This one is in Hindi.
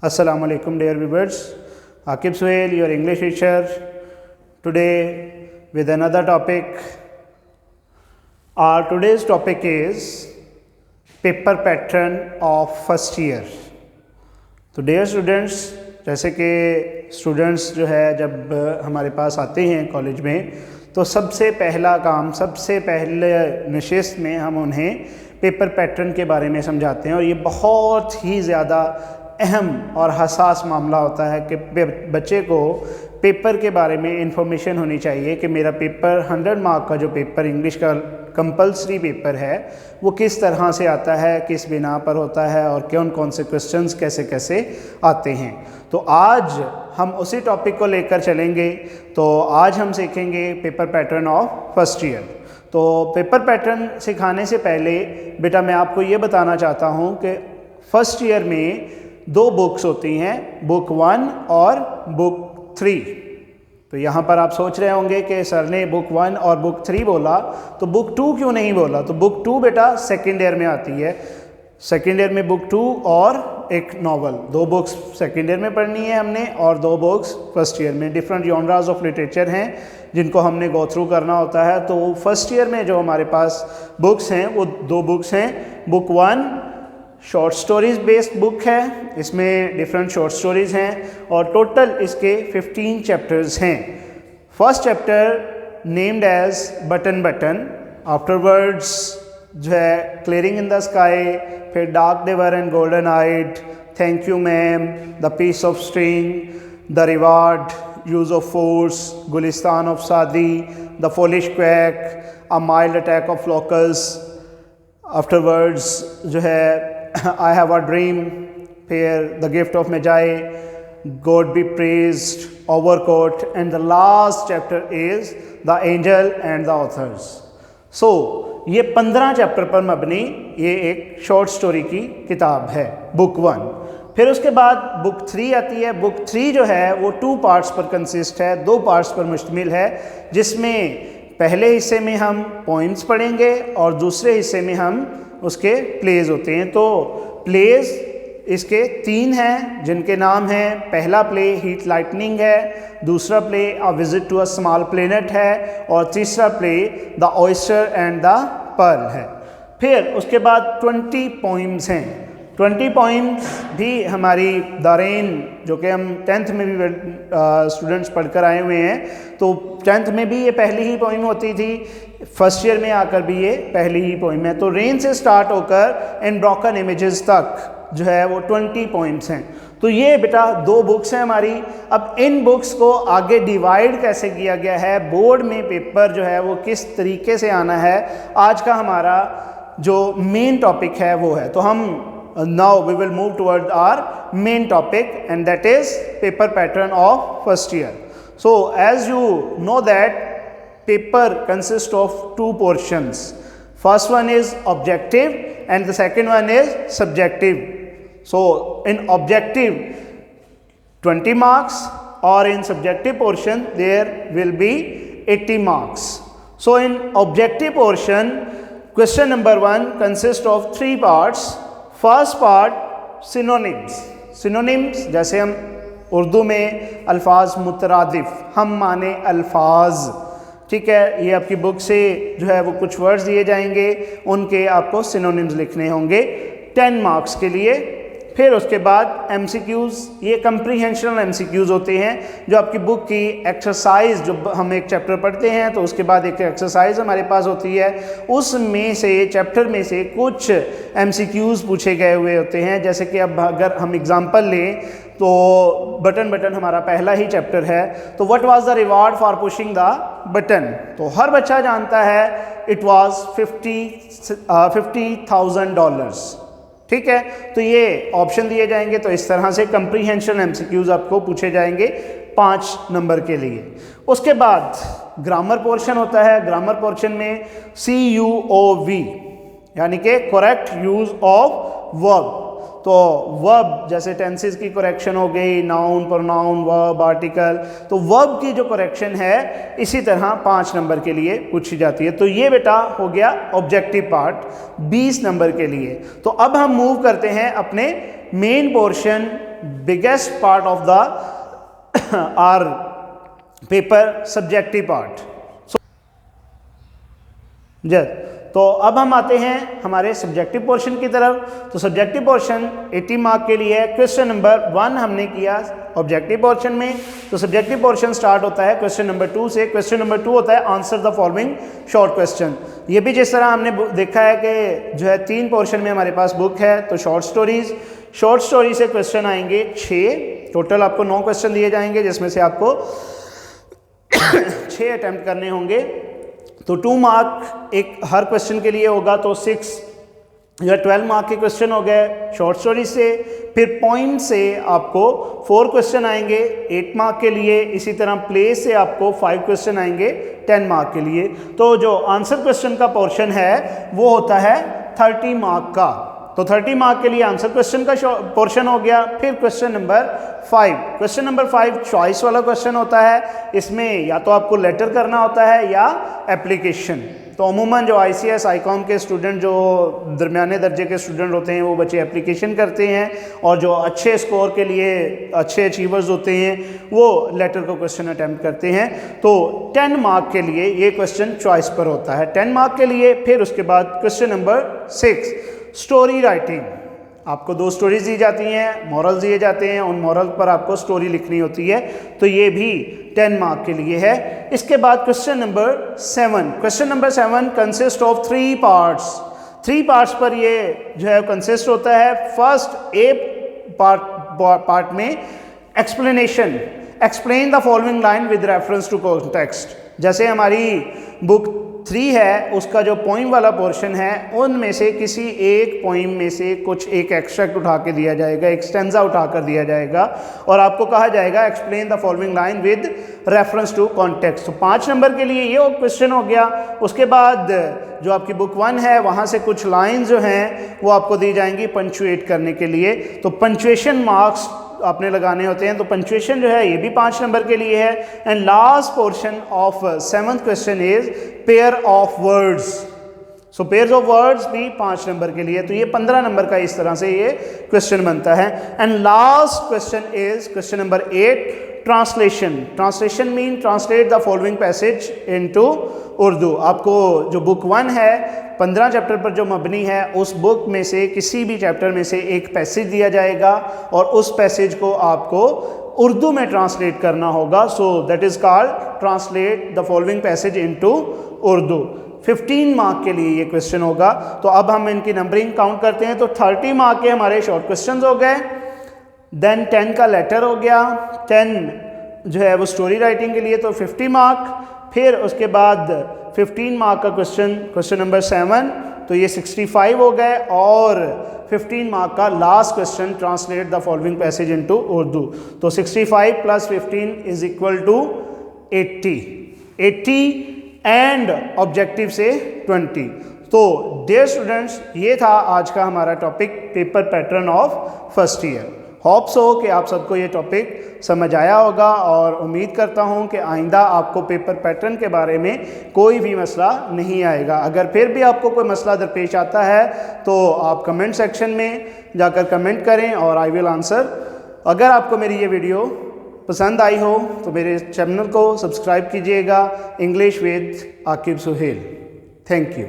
Assalamu alaikum dear viewers. Akib Suhail, your English teacher, today with another topic. Our today's topic is paper pattern of first year. तो dear students, जैसे कि स्टूडेंट्स जो है जब हमारे पास आते हैं कॉलेज में तो सबसे पहला काम, सबसे पहले नशिस्त में हम उन्हें पेपर पैटर्न के बारे में समझाते हैं और ये बहुत ही ज़्यादा अहम और हसास मामला होता है कि बच्चे को पेपर के बारे में इंफॉर्मेशन होनी चाहिए कि मेरा पेपर 100 मार्क का जो पेपर इंग्लिश का कंपलसरी पेपर है वो किस तरह से आता है, किस बिना पर होता है और कौन कौन से क्वेश्चंस कैसे कैसे आते हैं। तो आज हम उसी टॉपिक को लेकर चलेंगे। तो आज हम सीखेंगे paper pattern of first year. तो पेपर पैटर्न सिखाने से पहले बेटा मैं आपको ये बताना चाहता हूँ कि फर्स्ट ईयर में दो बुक्स होती हैं, बुक 1 और बुक 3। तो यहाँ पर आप सोच रहे होंगे कि सर ने बुक 1 और बुक 3 बोला तो बुक 2 क्यों नहीं बोला। तो बुक 2 बेटा सेकेंड ईयर में आती है। सेकेंड ईयर में बुक 2 और एक नॉवल, दो बुक्स सेकेंड ईयर में पढ़नी है हमने और दो बुक्स फर्स्ट ईयर में। डिफरेंट जॉनरास ऑफ लिटरेचर हैं जिनको हमने गो थ्रू करना होता है। तो फर्स्ट ईयर में जो हमारे पास बुक्स हैं वो दो बुक्स हैं। Book 1 short stories based book है, इसमें डिफरेंट शॉर्ट स्टोरीज हैं और टोटल इसके 15 चैप्टर्स हैं। First chapter named as button button, afterwards जो है क्लियरिंग इन द स्काई, फिर dark diver and golden eyed, thank you ma'am, the piece of string, the reward, use of force, Gulistan of Sadi, the foolish quack, a mild attack of locusts, afterwards जो है I have a dream, फिर the gift of Magi, God be praised, overcoat, and the last chapter is the angel and the authors. So ये 15 चैप्टर पर मबनी ये एक शॉर्ट स्टोरी की किताब है बुक 1। फिर उसके बाद बुक 3 आती है। बुक 3 जो है वो 2 पार्ट्स पर कंसिस्ट है, 2 पार्ट्स पर मुश्तमिल है, जिसमें पहले हिस्से में हम पोइम्स पढ़ेंगे और दूसरे हिस्से में हम उसके प्लेज होते हैं। तो प्लेज इसके 3 हैं जिनके नाम हैं, पहला प्ले हीट लाइटनिंग है, दूसरा play a visit to a small planet है और तीसरा play the oyster and the pearl है। फिर उसके बाद 20 पोइम्स हैं। 20 पोइम्स भी हमारी दारेन जो कि हम 10th में भी स्टूडेंट्स पढ़कर आए हुए हैं, तो 10th में भी ये पहली ही पोइम होती थी, फर्स्ट ईयर में आकर भी ये पहली ही पोइम है। तो रेन से स्टार्ट होकर इन ब्रोकन इमेजेस तक जो है वो 20 पोइम्स हैं। तो ये बेटा 2 बुक्स हैं हमारी। अब इन बुक्स को आगे डिवाइड कैसे किया गया है, बोर्ड में पेपर जो है वो किस तरीके से आना है, आज का हमारा जो मेन टॉपिक है वो है। तो हम now we will move toward our main topic and that is paper pattern of first year. So as you know that paper consists of 2 portions. First one is objective and the second one is subjective. So in objective 20 marks or in subjective portion there will be 80 marks. So in objective portion question number 1 consists of 3 parts. First part synonyms. Synonyms जैसे हम उर्दू में अल्फाज मुतरादिफ, हम माने अल्फाज, ठीक है। ये आपकी बुक से जो है वो कुछ वर्ड्स दिए जाएंगे, उनके आपको सिनोनिम्स लिखने होंगे 10 मार्क्स के लिए। फिर उसके बाद MCQs, ये कंप्रीहेंशनल MCQs होते हैं जो आपकी बुक की एक्सरसाइज, जो हम एक चैप्टर पढ़ते हैं तो उसके बाद एक एक्सरसाइज हमारे पास होती है, उसमें से चैप्टर में से कुछ MCQs पूछे गए हुए होते हैं। जैसे कि अब अगर हम एग्जांपल लें तो बटन बटन हमारा पहला ही चैप्टर है। तो what was the reward for pushing the button. तो हर बच्चा जानता है इट वाज $50,000, ठीक है। तो ये ऑप्शन दिए जाएंगे। तो इस तरह से कंप्रीहेंशन MCQs आपको पूछे जाएंगे 5 नंबर के लिए। उसके बाद ग्रामर पोर्शन होता है। ग्रामर पोर्शन में CUOV यानी कि करेक्ट यूज ऑफ वर्ब। तो वर्ब जैसे टेंसेस की करेक्शन हो गई, नाउन, प्रोनाउन, वर्ब, आर्टिकल, तो वर्ब की जो करेक्शन है इसी तरह 5 नंबर के लिए पूछी जाती है। तो ये बेटा हो गया ऑब्जेक्टिव पार्ट 20 नंबर के लिए। तो अब हम मूव करते हैं अपने main portion biggest part of the our paper subjective part. तो अब हम आते हैं हमारे सब्जेक्टिव पोर्शन की तरफ। तो सब्जेक्टिव पोर्शन 80 मार्क के लिए है। क्वेश्चन नंबर 1 हमने किया ऑब्जेक्टिव पोर्शन में। तो सब्जेक्टिव पोर्शन स्टार्ट होता है क्वेश्चन नंबर 2 से। क्वेश्चन नंबर 2 होता है answer the following short question. ये भी जिस तरह हमने देखा है कि जो है 3 पोर्शन में हमारे पास बुक है, तो शॉर्ट स्टोरी से क्वेश्चन आएंगे 6, टोटल आपको 9 क्वेश्चन दिए जाएंगे, जिसमें से आपको 6 अटेम्प्ट करने होंगे। तो 2 मार्क एक हर क्वेश्चन के लिए होगा, तो 6 या 12 मार्क के क्वेश्चन हो गए शॉर्ट स्टोरी से। फिर पॉइंट से आपको 4 क्वेश्चन आएंगे 8 मार्क के लिए। इसी तरह प्ले से आपको 5 क्वेश्चन आएंगे 10 मार्क के लिए। तो जो आंसर क्वेश्चन का पोर्शन है वो होता है 30 मार्क का। तो 30 मार्क के लिए आंसर क्वेश्चन का पोर्शन हो गया। फिर क्वेश्चन नंबर 5 चॉइस वाला क्वेश्चन होता है। इसमें या तो आपको लेटर करना होता है या एप्लीकेशन। तो अमूमन जो ICS ICOM के स्टूडेंट, जो दरमियाने दर्जे के स्टूडेंट होते हैं, वो बच्चे एप्लीकेशन करते हैं, और जो अच्छे स्कोर के लिए अच्छे अचीवर्स होते हैं वो लेटर को क्वेश्चन अटैम्प्ट करते हैं। तो 10 मार्क के लिए ये क्वेश्चन चॉइस पर होता है 10 मार्क के लिए। फिर उसके बाद क्वेश्चन नंबर 6 स्टोरी राइटिंग। आपको 2 स्टोरीज दी जाती हैं, मॉरल्स दिए जाते हैं, उन मॉरल पर आपको स्टोरी लिखनी होती है। तो ये भी 10 मार्क के लिए है। इसके बाद question number 7 consist of 3 parts पर ये जो है कंसिस्ट होता है। फर्स्ट ए पार्ट में explain the following line with reference to context. जैसे हमारी बुक 3 है, उसका जो पोइम वाला पोर्शन है, उनमें से किसी एक पोइम में से कुछ एक एक्सट्रैक्ट उठा के दिया जाएगा, एक स्टेंजा उठा कर दिया जाएगा, और आपको कहा जाएगा explain the following line with reference to context. तो 5 नंबर के लिए ये क्वेश्चन हो गया। उसके बाद जो आपकी बुक 1 है, वहाँ से कुछ लाइन्स जो हैं वो आपको दी जाएंगी पंचुएट करने के लिए। तो पंचुएशन मार्क्स आपने लगाने होते हैं। तो पंचुएशन जो है ये भी 5 नंबर के लिए है। And last portion of 7th question is pair of words. So pairs of words भी 5 नंबर के लिए। तो ये 15 नंबर का इस तरह से ये क्वेश्चन बनता है। And last question is question number 8 translation mean translate the following passage into Urdu. आपको जो बुक 1 है 15 चैप्टर पर जो मबनी है, उस बुक में से किसी भी चैप्टर में से एक पैसेज दिया जाएगा, और उस पैसेज को आपको उर्दू में ट्रांसलेट करना होगा। So that is called translate the following passage into Urdu. 15 mark के लिए ये क्वेश्चन होगा। तो अब हम इनकी नंबरिंग काउंट करते हैं। तो 30 मार्क के हमारे शॉर्ट क्वेश्चन हो गए, देन 10 का लेटर हो गया, 10 जो है वो स्टोरी राइटिंग के लिए, तो 50 मार्क। फिर उसके बाद 15 मार्क का क्वेश्चन नंबर 7, तो ये 65 हो गए, और 15 मार्क का last question translate the following passage into Urdu. तो 65 + 15 is equal to 80 and objective से 20। तो डियर स्टूडेंट्स, ये था आज का हमारा topic paper pattern of first year. Hopes हो कि आप सबको ये टॉपिक समझ आया होगा, और उम्मीद करता हूँ कि आइंदा आपको पेपर पैटर्न के बारे में कोई भी मसला नहीं आएगा। अगर फिर भी आपको कोई मसला दरपेश आता है तो आप कमेंट सेक्शन में जाकर कमेंट करें और आई विल आंसर। अगर आपको मेरी ये वीडियो पसंद आई हो तो मेरे चैनल को सब्सक्राइब कीजिएगा, English with Aqib Suhail. Thank you.